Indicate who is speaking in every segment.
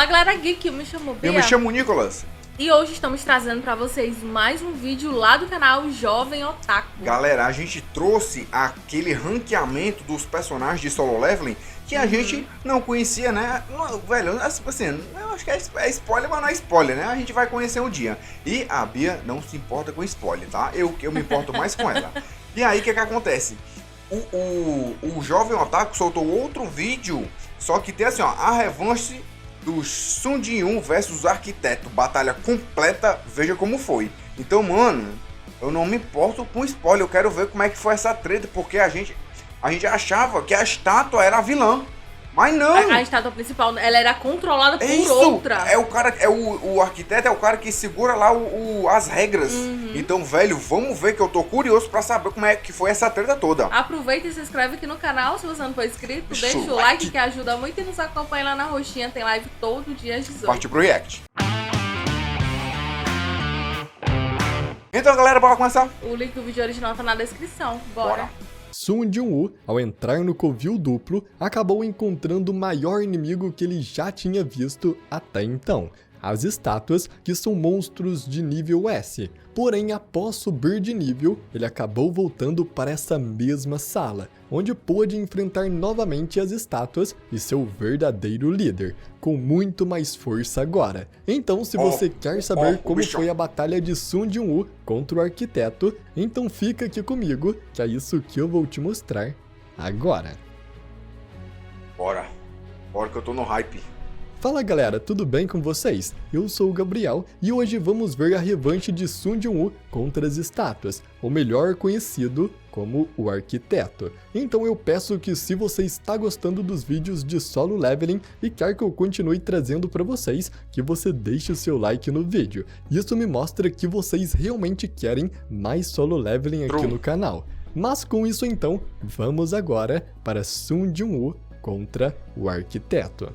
Speaker 1: Fala galera geek, eu me chamo Bia.
Speaker 2: Eu me chamo Nicolas.
Speaker 1: E hoje estamos trazendo pra vocês mais um vídeo lá do canal Jovem Otaku.
Speaker 2: Galera, a gente trouxe aquele ranqueamento dos personagens de Solo Leveling que a gente não conhecia, né? Não, velho, assim, eu acho que é spoiler, mas não é spoiler, né? A gente vai conhecer um dia. E a Bia não se importa com spoiler, tá? Eu me importo mais com ela. E aí, o que acontece? O Jovem Otaku soltou outro vídeo, só que tem assim, ó, a revanche do Sun Jin-Yoon versus Arquiteto, batalha completa, veja como foi. Então, mano, eu não me importo com spoiler, eu quero ver como é que foi essa treta, porque a gente achava que a estátua era a vilã, mas não.
Speaker 1: A estátua principal, ela era controlada por
Speaker 2: Isso,
Speaker 1: outra.
Speaker 2: É o cara, o arquiteto é o cara que segura lá as regras. Então, velho, vamos ver que eu tô curioso pra saber como é que foi essa treta toda.
Speaker 1: Aproveita e se inscreve aqui no canal se você não for inscrito.
Speaker 2: Deixa
Speaker 1: Deixa o like que ajuda muito e nos acompanha lá na roxinha. Tem live todo dia às 18.
Speaker 2: Partiu pro react. Então, galera, bora começar?
Speaker 1: O link do vídeo original tá na descrição. Bora.
Speaker 3: Sun Jin-Woo, ao entrar no covil duplo, acabou encontrando o maior inimigo que ele já tinha visto até então, as estátuas, que são monstros de nível S. Porém, após subir de nível, ele acabou voltando para essa mesma sala, onde pôde enfrentar novamente as estátuas e seu verdadeiro líder, com muito mais força agora. Então, se você quer saber como foi a batalha de Sun Jin-Woo contra o arquiteto, então fica aqui comigo, que é isso que eu vou te mostrar agora.
Speaker 2: Bora que eu tô no hype.
Speaker 3: Fala galera, tudo bem com vocês? Eu sou o Gabriel e hoje vamos ver a revanche de Sun Jin-Woo contra as estátuas, ou melhor conhecido como o arquiteto. Então eu peço que, se você está gostando dos vídeos de Solo Leveling e quer que eu continue trazendo para vocês, que você deixe o seu like no vídeo. Isso me mostra que vocês realmente querem mais Solo Leveling aqui no canal. Mas com isso então, vamos agora para Sun Jin-Woo contra o arquiteto.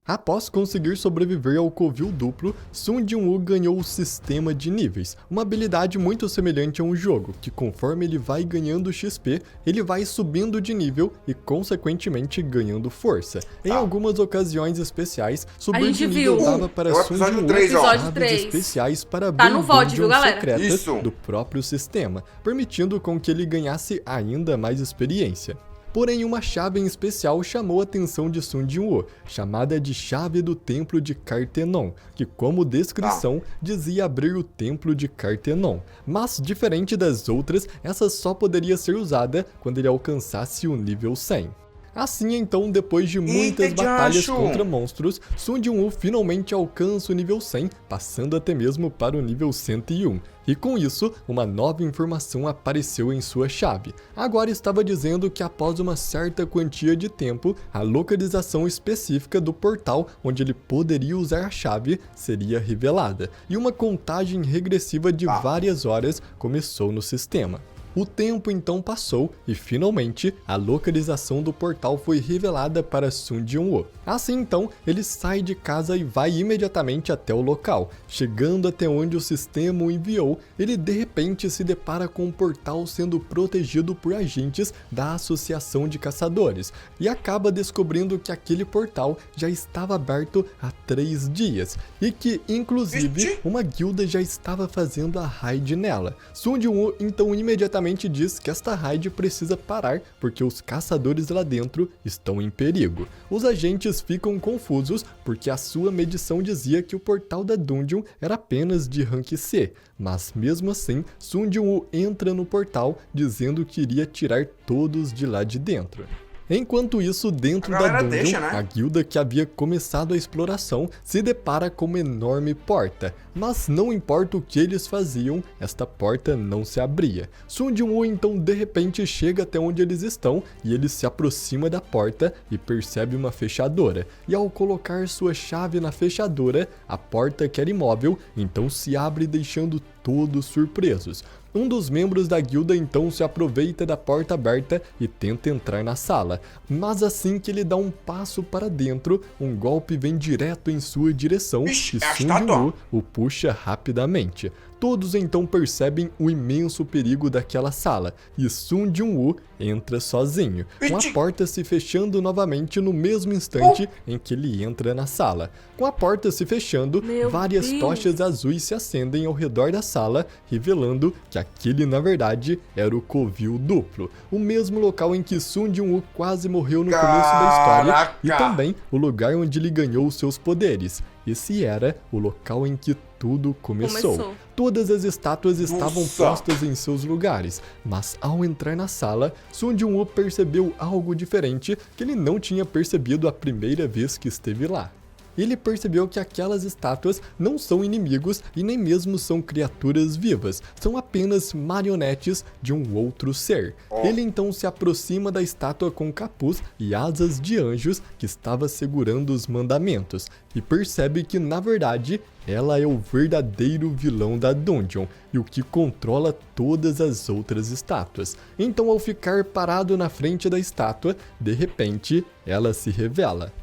Speaker 3: Após conseguir sobreviver ao covil duplo, Sun Jin-Woo ganhou o sistema de níveis, uma habilidade muito semelhante a um jogo, que conforme ele vai ganhando XP, ele vai subindo de nível e consequentemente ganhando força. Em algumas ocasiões especiais, subir de nível dava para Sun Jin-Woo chaves especiais para abrir dungeons secretas do próprio sistema, permitindo com que ele ganhasse ainda mais experiência. Porém, uma chave em especial chamou a atenção de Sun Jin-Woo, chamada de Chave do Templo de Cartenon, que, como descrição, dizia abrir o Templo de Cartenon. Mas, diferente das outras, essa só poderia ser usada quando ele alcançasse o nível 100. Assim então, depois de muitas batalhas contra monstros, Sun Jin-Woo finalmente alcança o nível 100, passando até mesmo para o nível 101. E com isso, uma nova informação apareceu em sua chave. Agora estava dizendo que após uma certa quantia de tempo, a localização específica do portal onde ele poderia usar a chave seria revelada, e uma contagem regressiva de várias horas começou no sistema. O tempo então passou e finalmente a localização do portal foi revelada para Sun Jin-Woo. Assim então, ele sai de casa e vai imediatamente até o local. Chegando até onde o sistema o enviou, ele de repente se depara com o portal sendo protegido por agentes da Associação de Caçadores e acaba descobrindo que aquele portal já estava aberto há 3 dias e que, inclusive, uma guilda já estava fazendo a raid nela. Sun Jin-Woo então imediatamente diz que esta raid precisa parar porque os caçadores lá dentro estão em perigo. Os agentes ficam confusos porque a sua medição dizia que o portal da dungeon era apenas de rank C, mas mesmo assim Sun Jin-Woo entra no portal dizendo que iria tirar todos de lá de dentro. Enquanto isso, dentro da dungeon, a guilda que havia começado a exploração se depara com uma enorme porta, mas não importa o que eles faziam, esta porta não se abria. Sun Jin-Woo então de repente chega até onde eles estão e ele se aproxima da porta e percebe uma fechadura, e ao colocar sua chave na fechadura, a porta, que era imóvel, então se abre deixando todos surpresos. Um dos membros da guilda então se aproveita da porta aberta e tenta entrar na sala, mas assim que ele dá um passo para dentro, um golpe vem direto em sua direção e Sun Jin-Woo o puxa rapidamente. Todos então percebem o imenso perigo daquela sala e Sun Jin-woo entra sozinho, com a porta se fechando novamente no mesmo instante em que ele entra na sala. Com a porta se fechando, várias tochas azuis se acendem ao redor da sala, revelando que aquele na verdade era o covil duplo, o mesmo local em que Sun Jin-woo quase morreu no começo da história e também o lugar onde ele ganhou seus poderes. Esse era o local em que tudo começou. Todas as estátuas estavam postas em seus lugares, mas ao entrar na sala, Sun Jin-woo percebeu algo diferente que ele não tinha percebido a primeira vez que esteve lá. Ele percebeu que aquelas estátuas não são inimigos e nem mesmo são criaturas vivas, são apenas marionetes de um outro ser. Ele então se aproxima da estátua com capuz e asas de anjos que estava segurando os mandamentos e percebe que na verdade ela é o verdadeiro vilão da dungeon e o que controla todas as outras estátuas. Então, ao ficar parado na frente da estátua, de repente ela se revela.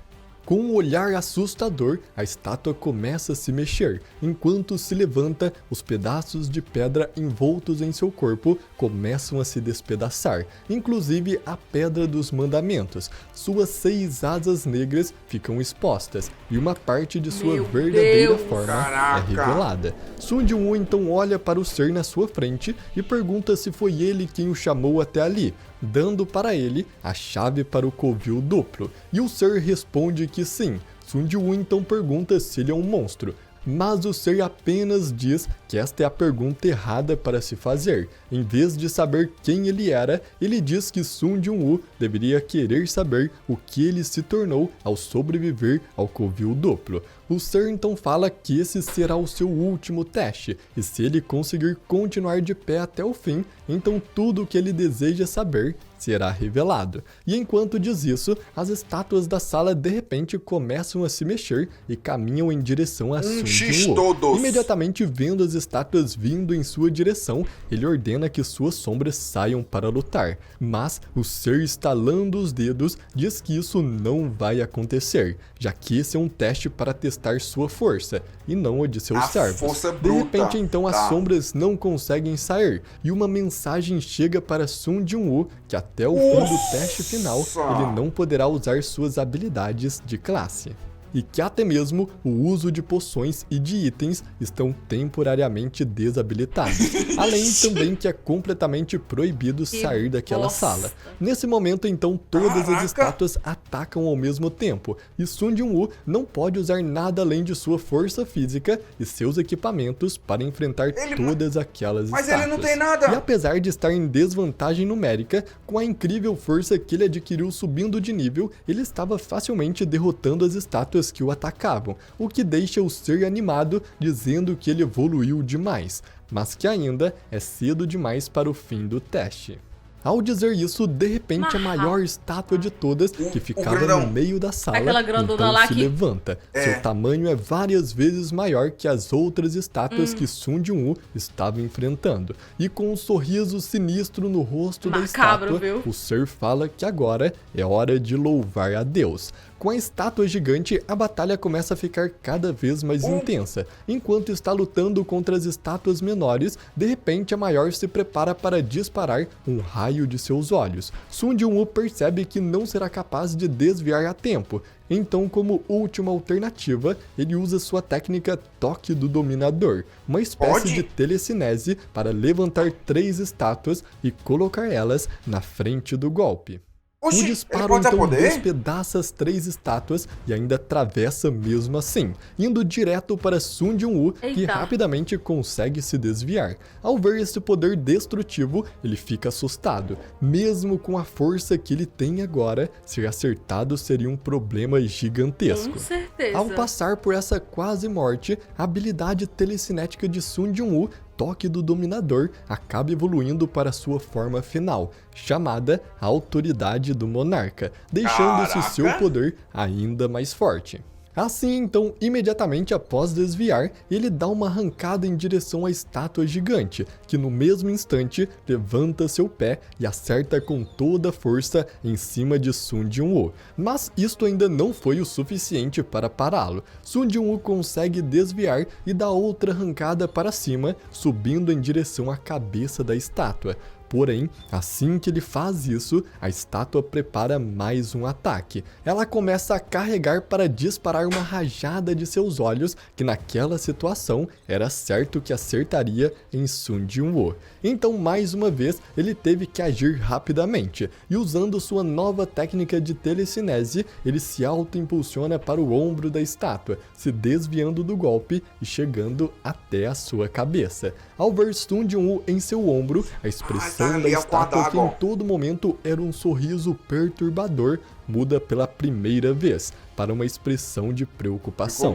Speaker 3: Com um olhar assustador, a estátua começa a se mexer. Enquanto se levanta, os pedaços de pedra envoltos em seu corpo começam a se despedaçar, inclusive a Pedra dos Mandamentos. Suas 6 asas negras ficam expostas e uma parte de sua verdadeira forma é revelada. Sun Jin-woo então olha para o ser na sua frente e pergunta se foi ele quem o chamou até ali, dando para ele a chave para o covil duplo, e o ser responde que sim. Sun Jin-woo então pergunta se ele é um monstro, mas o ser apenas diz que esta é a pergunta errada para se fazer. Em vez de saber quem ele era, ele diz que Sun Jin-woo deveria querer saber o que ele se tornou ao sobreviver ao covil duplo. O ser então fala que esse será o seu último teste, e se ele conseguir continuar de pé até o fim, então tudo o que ele deseja saber será revelado. E enquanto diz isso, as estátuas da sala de repente começam a se mexer e caminham em direção a Sun Jin-woo. Imediatamente vendo as estátuas vindo em sua direção, ele ordena que suas sombras saiam para lutar. Mas o ser, estalando os dedos, diz que isso não vai acontecer, já que esse é um teste para testar sua força e não a de seus servos. De repente então as sombras não conseguem sair e uma mensagem chega para Sun Jin-woo que até o fim do teste final ele não poderá usar suas habilidades de classe. E que até mesmo o uso de poções e de itens estão temporariamente desabilitados. Além também que é completamente proibido sair daquela sala. Nesse momento então todas as estátuas atacam ao mesmo tempo e Sun Jin-woo não pode usar nada além de sua força física e seus equipamentos para enfrentar todas aquelas estátuas.
Speaker 2: Mas ele não tem nada!
Speaker 3: E apesar de estar em desvantagem numérica, com a incrível força que ele adquiriu subindo de nível, ele estava facilmente derrotando as estátuas que o atacavam, o que deixa o ser animado, dizendo que ele evoluiu demais, mas que ainda é cedo demais para o fim do teste. Ao dizer isso, de repente a maior estátua de todas, que ficava no meio da sala, então se levanta. Seu tamanho é várias vezes maior que as outras estátuas que Sun Jin-woo estava enfrentando. E com um sorriso sinistro no rosto da estátua, o ser fala que agora é hora de louvar a Deus. Com a estátua gigante, a batalha começa a ficar cada vez mais intensa. Enquanto está lutando contra as estátuas menores, de repente a maior se prepara para disparar um raio de seus olhos. Sun Jin-woo percebe que não será capaz de desviar a tempo. Então, como última alternativa, ele usa sua técnica Toque do Dominador, uma espécie de telecinese para levantar 3 estátuas e colocar elas na frente do golpe. O disparo então despedaça as 3 estátuas e ainda atravessa mesmo assim, indo direto para Sun Jin-woo, que rapidamente consegue se desviar. Ao ver esse poder destrutivo, ele fica assustado. Mesmo com a força que ele tem agora, ser acertado seria um problema gigantesco.
Speaker 1: Com certeza.
Speaker 3: Ao passar por essa quase morte, a habilidade telecinética de Sun Jin-woo, Toque do Dominador, acaba evoluindo para sua forma final, chamada Autoridade do Monarca, deixando esse seu poder ainda mais forte. Assim, então, imediatamente após desviar, ele dá uma arrancada em direção à estátua gigante, que no mesmo instante levanta seu pé e acerta com toda a força em cima de Sun Jin-woo. Mas isto ainda não foi o suficiente para pará-lo. Sun Jin-woo consegue desviar e dá outra arrancada para cima, subindo em direção à cabeça da estátua. Porém, assim que ele faz isso, a estátua prepara mais um ataque. Ela começa a carregar para disparar uma rajada de seus olhos, que naquela situação era certo que acertaria em Sun Jin-woo. Então, mais uma vez, ele teve que agir rapidamente, e usando sua nova técnica de telecinese, ele se auto-impulsiona para o ombro da estátua, se desviando do golpe e chegando até a sua cabeça. Ao ver Sun Jin-woo em seu ombro, a expressão da estátua, que em todo momento era um sorriso perturbador, muda pela primeira vez para uma expressão de preocupação.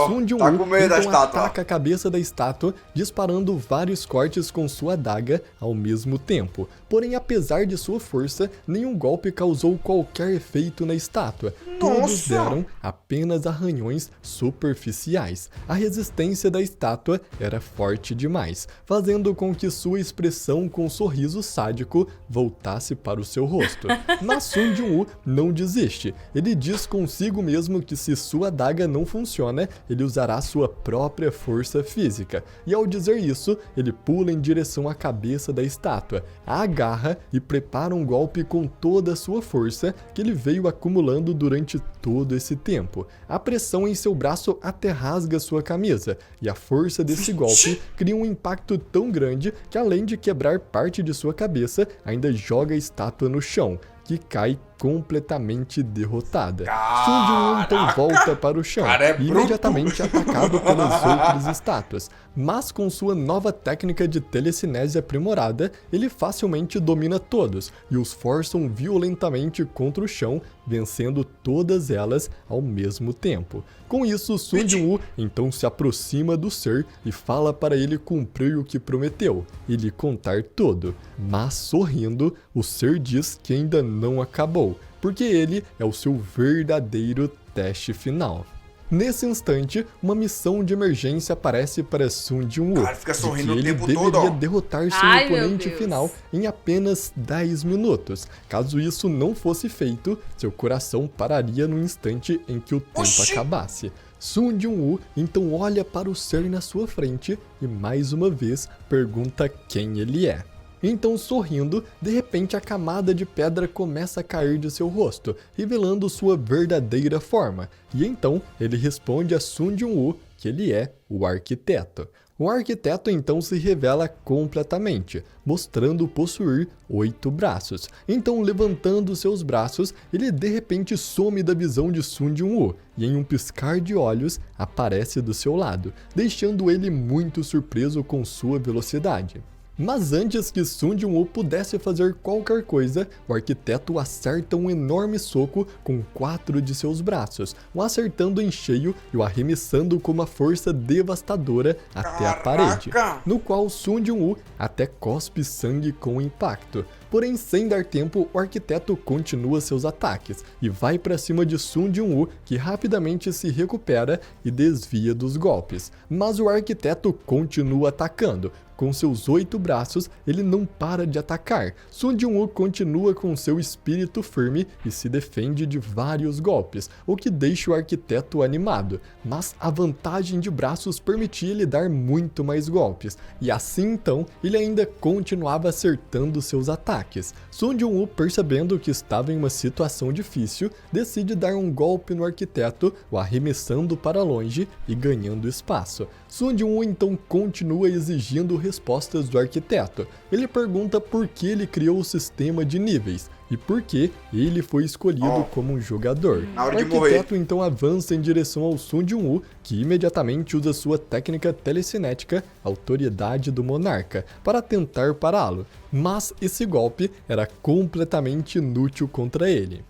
Speaker 3: Sun Jin-woo então ataca a cabeça da estátua, disparando vários cortes com sua adaga ao mesmo tempo. Porém, apesar de sua força, nenhum golpe causou qualquer efeito na estátua. Todos deram apenas arranhões superficiais. A resistência da estátua era forte demais, fazendo com que sua expressão com sorriso sádico voltasse para o seu rosto. Mas Sun Jin-woo não desiste. Ele diz consigo mesmo que se sua adaga não funciona, ele usará sua própria força física. E ao dizer isso, ele pula em direção à cabeça da estátua, a agarra e prepara um golpe com toda a sua força que ele veio acumulando durante todo esse tempo. A pressão em seu braço até rasga sua camisa, e a força desse golpe cria um impacto tão grande que, além de quebrar parte de sua cabeça, ainda joga a estátua no chão, que cai completamente derrotada. Sun Jin-woo então volta para o chão e imediatamente é atacado pelas outras estátuas, mas com sua nova técnica de telecinese aprimorada, ele facilmente domina todos e os forçam violentamente contra o chão, vencendo todas elas ao mesmo tempo. Com isso, Sun Jin-woo então se aproxima do ser e fala para ele cumprir o que prometeu e lhe contar tudo. Mas sorrindo, o ser diz que ainda não acabou, porque ele é o seu verdadeiro teste final. Nesse instante, uma missão de emergência aparece para Sun Jin-woo, de que ele deveria derrotar seu oponente final em apenas 10 minutos. Caso isso não fosse feito, seu coração pararia no instante em que o tempo acabasse. Sun Jin-woo então olha para o ser na sua frente e mais uma vez pergunta quem ele é. Então, sorrindo, de repente a camada de pedra começa a cair de seu rosto, revelando sua verdadeira forma. E então, ele responde a Sun Jin-woo que ele é o arquiteto. O arquiteto então se revela completamente, mostrando possuir 8 braços. Então, levantando seus braços, ele de repente some da visão de Sun Jin-woo e em um piscar de olhos aparece do seu lado, deixando ele muito surpreso com sua velocidade. Mas antes que Sun Jin-woo pudesse fazer qualquer coisa, o arquiteto acerta um enorme soco com 4 de seus braços, o acertando em cheio e o arremessando com uma força devastadora até a parede, no qual Sun Jin-woo até cospe sangue com o impacto. Porém, sem dar tempo, o arquiteto continua seus ataques e vai para cima de Sun Jin-woo, que rapidamente se recupera e desvia dos golpes. Mas o arquiteto continua atacando. Com seus 8 braços, ele não para de atacar. Sun Jin-woo continua com seu espírito firme e se defende de vários golpes, o que deixa o arquiteto animado. Mas a vantagem de braços permitia ele dar muito mais golpes, e assim então ele ainda continuava acertando seus ataques. Sun Jin-woo, percebendo que estava em uma situação difícil, decide dar um golpe no arquiteto, o arremessando para longe e ganhando espaço. Sun Jin-woo então continua exigindo respostas do arquiteto. Ele pergunta por que ele criou o sistema de níveis e por que ele foi escolhido como um jogador. O arquiteto então avança em direção ao Sun Jin-woo, que imediatamente usa sua técnica telecinética, Autoridade do Monarca, para tentar pará-lo. Mas esse golpe era completamente inútil contra ele.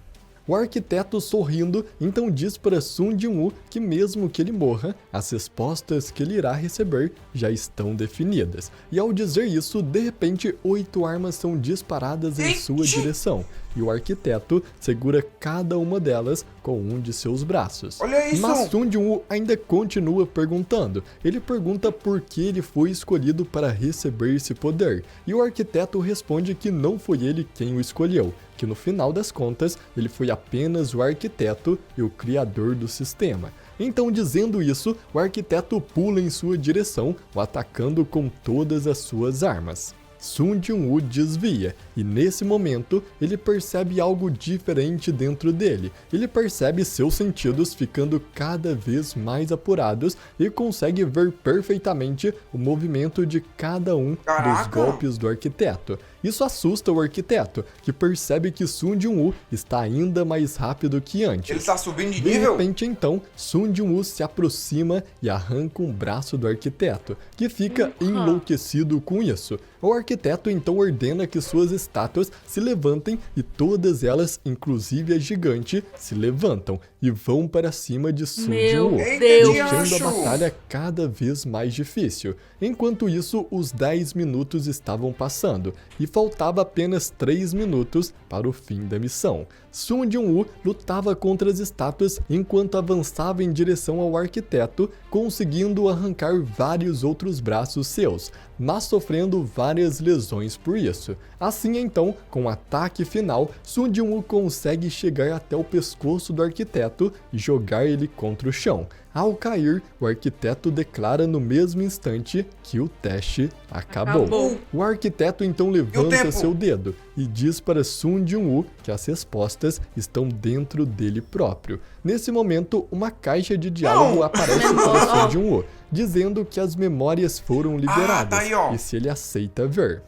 Speaker 3: O arquiteto, sorrindo, então diz para Sun Jin-woo que mesmo que ele morra, as respostas que ele irá receber já estão definidas. E ao dizer isso, de repente 8 armas são disparadas em sua direção, e o arquiteto segura cada uma delas com um de seus braços.
Speaker 2: Olha isso!
Speaker 3: Mas Sun Jin-woo ainda continua perguntando. Ele pergunta por que ele foi escolhido para receber esse poder, e o arquiteto responde que não foi ele quem o escolheu, que no final das contas ele foi apenas o arquiteto e o criador do sistema. Então, dizendo isso, o arquiteto pula em sua direção, o atacando com todas as suas armas. Sun Jin-woo desvia, e nesse momento ele percebe algo diferente dentro dele. Ele percebe seus sentidos ficando cada vez mais apurados e consegue ver perfeitamente o movimento de cada um dos golpes do arquiteto. Isso assusta o arquiteto, que percebe que Sun Jin-woo está ainda mais rápido que antes.
Speaker 2: Ele está subindo de
Speaker 3: De
Speaker 2: nível?
Speaker 3: repente, então, Sun Jin-woo se aproxima e arranca um braço do arquiteto, que fica enlouquecido com isso. O arquiteto então ordena que suas estátuas se levantem e todas elas, inclusive a gigante, se levantam e vão para cima de Sun
Speaker 1: Meu
Speaker 3: Jin-woo,
Speaker 1: Deus!
Speaker 3: deixando a batalha cada vez mais difícil. Enquanto isso, os 10 minutos estavam passando e faltava apenas 3 minutos para o fim da missão. Sun Jin-woo lutava contra as estátuas enquanto avançava em direção ao arquiteto, conseguindo arrancar vários outros braços seus, mas sofrendo várias lesões por isso. Assim então, com o ataque final, Sun Jin-woo consegue chegar até o pescoço do arquiteto e jogar ele contra o chão. Ao cair, o arquiteto declara no mesmo instante que o teste acabou. O arquiteto então levanta seu dedo e diz para Sun Jin-woo que as respostas estão dentro dele próprio. Nesse momento, uma caixa de diálogo aparece para Sun Jin-woo, dizendo que as memórias foram liberadas e se ele aceita ver.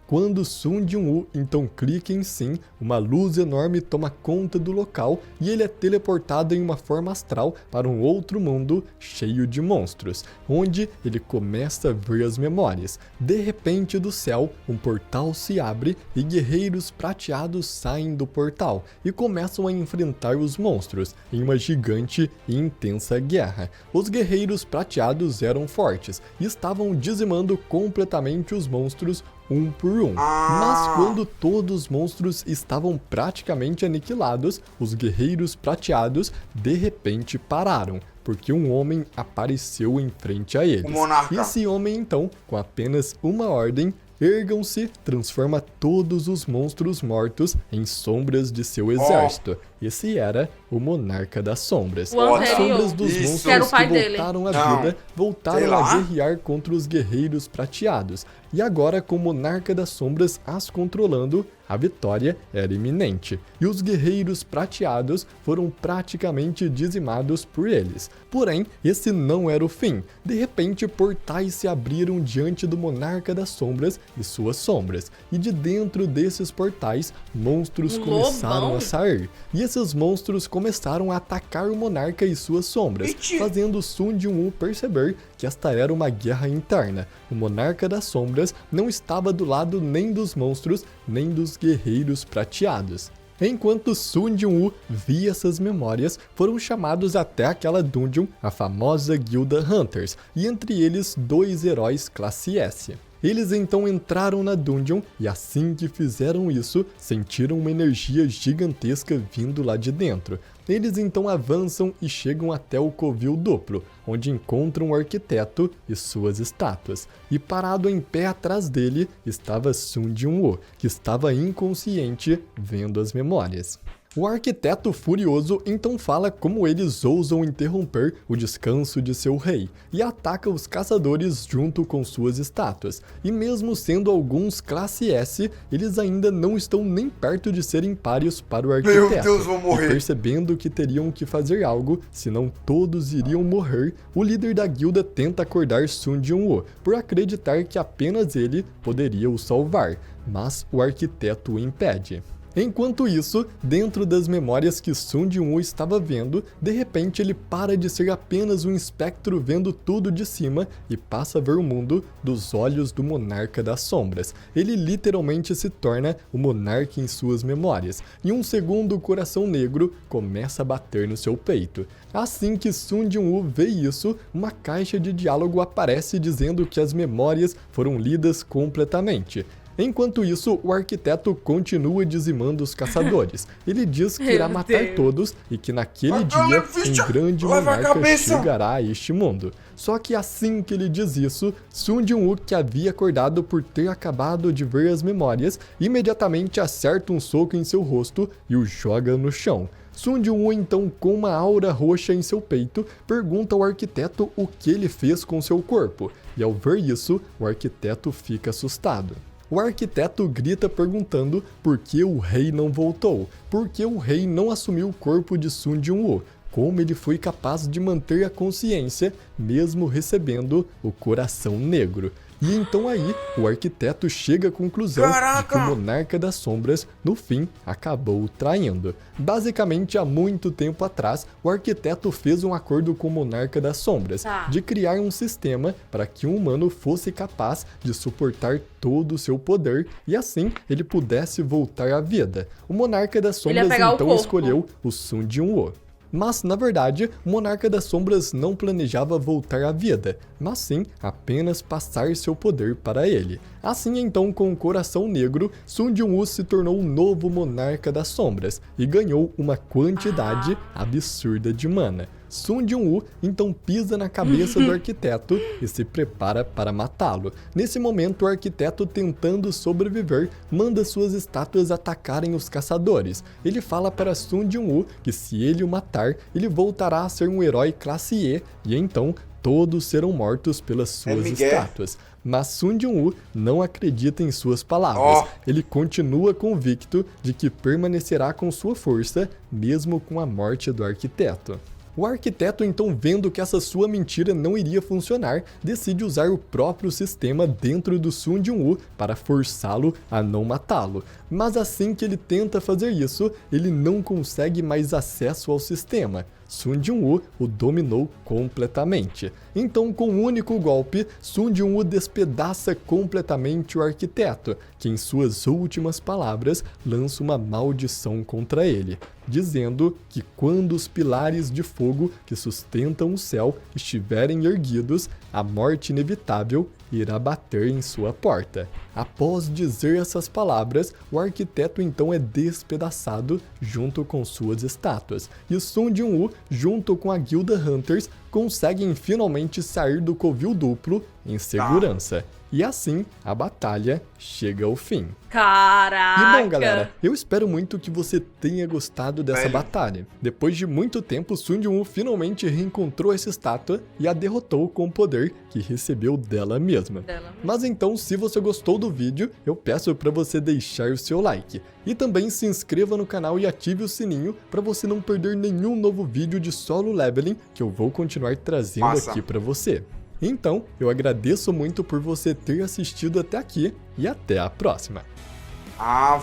Speaker 3: Quando Sun Jin-woo então clica em sim, uma luz enorme toma conta do local e ele é teleportado em uma forma astral para um outro mundo cheio de monstros, onde ele começa a ver as memórias. De repente, do céu, um portal se abre e guerreiros prateados saem do portal e começam a enfrentar os monstros em uma gigante e intensa guerra. Os guerreiros prateados eram fortes e estavam dizimando completamente os monstros um por um. Mas quando todos os monstros estavam praticamente aniquilados, os guerreiros prateados de repente pararam, porque um homem apareceu em frente a eles. Esse homem então, com apenas uma ordem, ergam-se, transforma todos os monstros mortos em sombras de seu exército. Esse era o Monarca das Sombras. As sombras dos monstros que voltaram à vida, voltaram a guerrear contra os guerreiros prateados. E agora, com o Monarca das Sombras as controlando, a vitória era iminente. E os guerreiros prateados foram praticamente dizimados por eles. Porém, esse não era o fim. De repente, portais se abriram diante do Monarca das Sombras e suas sombras. E de dentro desses portais, monstros começaram a sair. E esses monstros começaram a atacar o Monarca e suas sombras, fazendo Sun Jin-woo perceber que esta era uma guerra interna. O Monarca das Sombras não estava do lado nem dos monstros, nem dos guerreiros prateados. Enquanto Sun Jin-woo via essas memórias, foram chamados até aquela dungeon a famosa Guilda Hunters, e entre eles 2 heróis classe S. Eles então entraram na dungeon e assim que fizeram isso, sentiram uma energia gigantesca vindo lá de dentro. Eles então avançam e chegam até o covil duplo, onde encontram o arquiteto e suas estátuas. E parado em pé atrás dele estava Sun Jin-woo, que estava inconsciente vendo as memórias. O arquiteto furioso então fala como eles ousam interromper o descanso de seu rei e ataca os caçadores junto com suas estátuas. E mesmo sendo alguns classe S, eles ainda não estão nem perto de serem páreos para o arquiteto.
Speaker 2: Meu Deus, vou morrer.
Speaker 3: E percebendo que teriam que fazer algo, senão todos iriam morrer, o líder da guilda tenta acordar Sun Jin-woo por acreditar que apenas ele poderia o salvar, mas o arquiteto o impede. Enquanto isso, dentro das memórias que Sun Jin-woo estava vendo, de repente ele para de ser apenas um espectro vendo tudo de cima e passa a ver o mundo dos olhos do Monarca das Sombras. Ele literalmente se torna o monarca em suas memórias, e um segundo o coração negro começa a bater no seu peito. Assim que Sun Jin-woo vê isso, uma caixa de diálogo aparece dizendo que as memórias foram lidas completamente. Enquanto isso, o arquiteto continua dizimando os caçadores. Ele diz que irá matar todos e que naquele dia um grande monarca chegará a este mundo. Só que assim que ele diz isso, Sun Jin-woo, que havia acordado por ter acabado de ver as memórias, imediatamente acerta um soco em seu rosto e o joga no chão. Sun Jin-woo, então, com uma aura roxa em seu peito, pergunta ao arquiteto o que ele fez com seu corpo. E ao ver isso, o arquiteto fica assustado. O arquiteto grita perguntando por que o rei não voltou, por que o rei não assumiu o corpo de Sun Jin-woo, como ele foi capaz de manter a consciência mesmo recebendo o coração negro. E então aí, o arquiteto chega à conclusão de que o Monarca das Sombras, no fim, acabou o traindo. Basicamente, há muito tempo atrás, o arquiteto fez um acordo com o Monarca das Sombras, de criar um sistema para que um humano fosse capaz de suportar todo o seu poder e assim ele pudesse voltar à vida. O Monarca das Sombras então escolheu o Sun Jin-woo. Mas, na verdade, o Monarca das Sombras não planejava voltar à vida, mas sim apenas passar seu poder para ele. Assim, então, com o coração negro, Sun Jin-woo se tornou o novo Monarca das Sombras e ganhou uma quantidade absurda de mana. Sun Jin-woo então pisa na cabeça do arquiteto e se prepara para matá-lo. Nesse momento, o arquiteto, tentando sobreviver, manda suas estátuas atacarem os caçadores. Ele fala para Sun Jin-woo que se ele o matar, ele voltará a ser um herói classe E e então todos serão mortos pelas suas estátuas. Mas Sun Jin-woo não acredita em suas palavras. Ele continua convicto de que permanecerá com sua força, mesmo com a morte do arquiteto. O arquiteto, então, vendo que essa sua mentira não iria funcionar, decide usar o próprio sistema dentro do Sun Jin-woo para forçá-lo a não matá-lo. Mas assim que ele tenta fazer isso, ele não consegue mais acesso ao sistema. Sun Jin-woo o dominou completamente. Então, com um único golpe, Sun Jin-woo despedaça completamente o arquiteto, que em suas últimas palavras lança uma maldição contra ele, dizendo que quando os pilares de fogo que sustentam o céu estiverem erguidos, a morte inevitável irá bater em sua porta. Após dizer essas palavras, o arquiteto então é despedaçado junto com suas estátuas, e Sun Jin-woo, junto com a Guilda Hunters, conseguem finalmente sair do covil duplo em segurança. E assim, a batalha chega ao fim.
Speaker 1: Caraca!
Speaker 3: E bom, galera, eu espero muito que você tenha gostado dessa batalha. Depois de muito tempo, Sun Jin-woo finalmente reencontrou essa estátua e a derrotou com o poder que recebeu dela mesma. Mas então, se você gostou do vídeo, eu peço para você deixar o seu like. E também se inscreva no canal e ative o sininho para você não perder nenhum novo vídeo de Solo Leveling que eu vou continuar trazendo aqui para você. Então, eu agradeço muito por você ter assistido até aqui e até a próxima.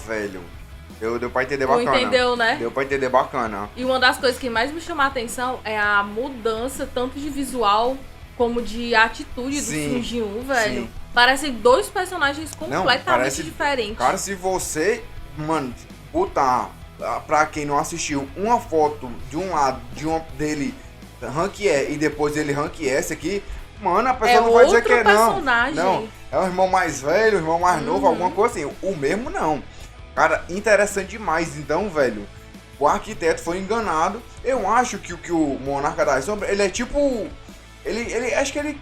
Speaker 2: Velho, deu pra entender bacana.
Speaker 1: Entendeu, né?
Speaker 2: Deu pra entender bacana.
Speaker 1: E uma das coisas que mais me chamou a atenção é a mudança, tanto de visual como de atitude do Sun Jin-woo, velho.
Speaker 2: Sim.
Speaker 1: Parecem dois personagens completamente diferentes.
Speaker 2: Cara, se você, mano, botar, pra quem não assistiu, uma foto de um lado, dele rank E e depois ele rank S aqui, mano, a pessoa não vai dizer que é não, é o irmão mais velho, o irmão mais novo, alguma coisa assim. O mesmo não. Cara, interessante demais. Então, velho, o arquiteto foi enganado. Eu acho que o Monarca das Sombras, ele é tipo... Ele acho que ele,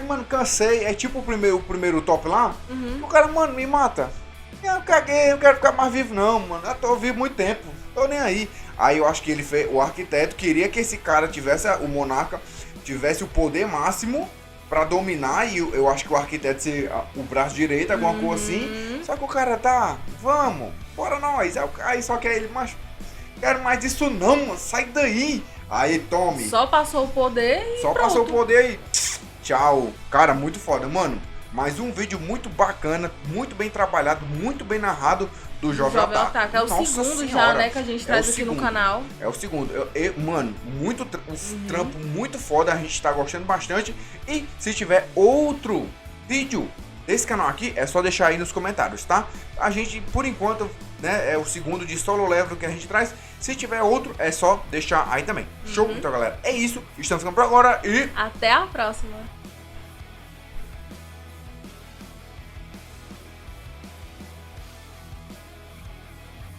Speaker 2: mano, cansei. É tipo o primeiro top lá. O cara, mano, me mata. Eu caguei, eu quero ficar mais vivo não, mano. Eu tô vivo muito tempo, tô nem aí. Aí eu acho que o arquiteto queria que esse cara tivesse, o Monarca, tivesse o poder máximo pra dominar, e eu acho que o arquiteto ser o braço direito, alguma coisa assim. Só que o cara tá, vamos, bora nós. Aí só que ele, mas quero mais disso não, mano, sai daí. Aí tome.
Speaker 1: Só passou o poder e
Speaker 2: Só
Speaker 1: pronto.
Speaker 2: passou o poder e tchau. Cara, muito foda, mano. mais um vídeo muito bacana, muito bem trabalhado, muito bem narrado do Jovem Otaku.
Speaker 1: É o segundo já, né, que a gente traz aqui no canal.
Speaker 2: É o segundo. Mano, trampo muito foda, a gente tá gostando bastante. E se tiver outro vídeo desse canal aqui, é só deixar aí nos comentários, tá? A gente, por enquanto, né, é o segundo de Solo Leveling que a gente traz. Se tiver outro, é só deixar aí também. Show? Então, galera, é isso. Estamos ficando por agora e...
Speaker 1: até a próxima.